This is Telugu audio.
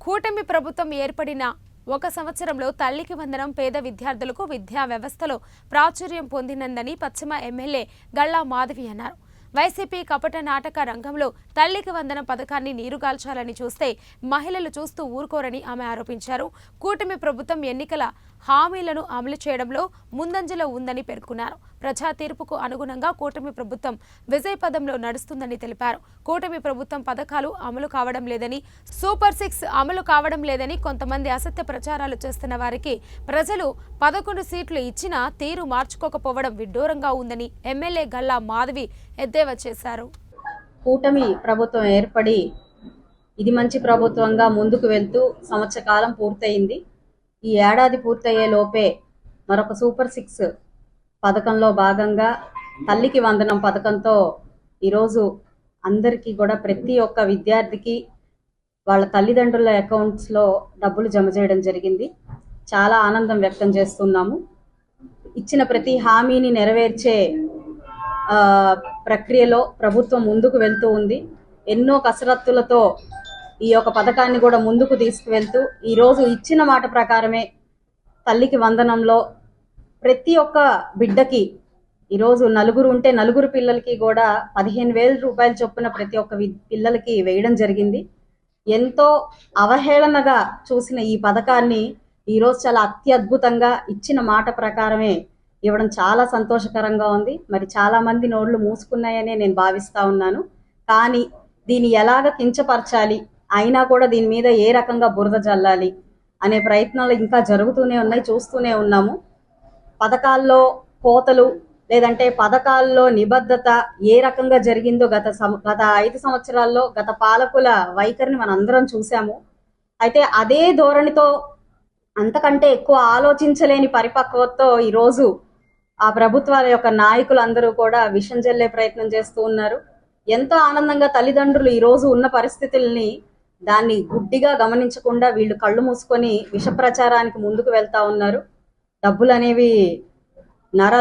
కూటమి ప్రభుత్వం ఏర్పడిన 1 సంవత్సరంలో తల్లికి వందనం పేద విద్యార్థులకు విద్యా వ్యవస్థలో ప్రాచుర్యం పొందినందని పశ్చిమ ఎమ్మెల్యే గల్లా మాధవి అన్నారు. వైసీపీ కపట నాటక రంగంలో తల్లికి వందనం పథకాన్ని నీరుగాల్చాలని చూస్తే మహిళలు చూస్తూ ఊరుకోరని ఆమె ఆరోపించారు. కూటమి ప్రభుత్వం ఎన్నికల హామీలను అమలు చేయడంలో ముందంజలో ఉందని పేర్కొన్నారు. ప్రజా తీర్పుకు అనుగుణంగా కూటమి ప్రభుత్వం విజయపథంలో నడుస్తుందని తెలిపారు. కూటమి ప్రభుత్వం పథకాలు అమలు కావడం లేదని, సూపర్ 6 అమలు కావడం లేదని కొంతమంది అసత్య ప్రచారాలు చేస్తున్న వారికి ప్రజలు 11 సీట్లు ఇచ్చినా తీరు మార్చుకోకపోవడం విడ్డూరంగా ఉందని ఎమ్మెల్యే గల్లా మాధవి ఎద్దేవా చేశారు. కూటమి ప్రభుత్వం ఏర్పడి ఇది మంచి ప్రభుత్వంగా ముందుకు వెళ్తూ సంవత్సర కాలం పూర్తయింది. ఈ ఏడాది పూర్తయ్యే లోపే మరొక సూపర్ 6 పథకంలో భాగంగా తల్లికి వందనం పథకంతో ఈరోజు అందరికీ కూడా ప్రతి ఒక్క విద్యార్థికి వాళ్ళ తల్లిదండ్రుల అకౌంట్స్లో డబ్బులు జమ చేయడం జరిగింది. చాలా ఆనందం వ్యక్తం చేస్తున్నాము. ఇచ్చిన ప్రతి హామీని నెరవేర్చే ప్రక్రియలో ప్రభుత్వం ముందుకు వెళ్తూ ఉంది. ఎన్నో కసరత్తులతో ఈ యొక్క పథకాన్ని కూడా ముందుకు తీసుకువెళ్తూ ఈరోజు ఇచ్చిన మాట ప్రకారమే తల్లికి వందనంలో ప్రతి ఒక్క బిడ్డకి ఈరోజు నలుగురు ఉంటే నలుగురు పిల్లలకి కూడా 15,000 రూపాయలు చొప్పున ప్రతి ఒక్క పిల్లలకి వేయడం జరిగింది. ఎంతో అవహేళనగా చూసిన ఈ పథకాన్ని ఈరోజు చాలా అత్యద్భుతంగా ఇచ్చిన మాట ప్రకారమే ఇవ్వడం చాలా సంతోషకరంగా ఉంది. మరి చాలా మంది నోళ్లు మూసుకున్నాయనే నేను భావిస్తా ఉన్నాను. కానీ దీన్ని ఎలాగ కించపరచాలి, అయినా కూడా దీని మీద ఏ రకంగా బురద జల్లాలి అనే ప్రయత్నాలు ఇంకా జరుగుతూనే ఉన్నాయి, చూస్తూనే ఉన్నాము. పథకాల్లో కోతలు లేదంటే పథకాల్లో నిబద్ధత ఏ రకంగా జరిగిందో గత 5 సంవత్సరాల్లో గత పాలకుల వైఖరిని మనందరం చూసాము. అయితే అదే ధోరణితో అంతకంటే ఎక్కువ ఆలోచించలేని పరిపక్వతతో ఈరోజు ఆ ప్రభుత్వాల యొక్క నాయకులందరూ కూడా విషం జల్లే ప్రయత్నం చేస్తూ ఉన్నారు. ఎంతో ఆనందంగా తల్లిదండ్రులు ఈరోజు ఉన్న పరిస్థితుల్ని దాన్ని గుడ్డిగా గమనించకుండా వీళ్ళు కళ్ళు మూసుకొని విష ప్రచారానికి ముందుకు వెళ్తా ఉన్నారు. డబ్బులు అనేవి నర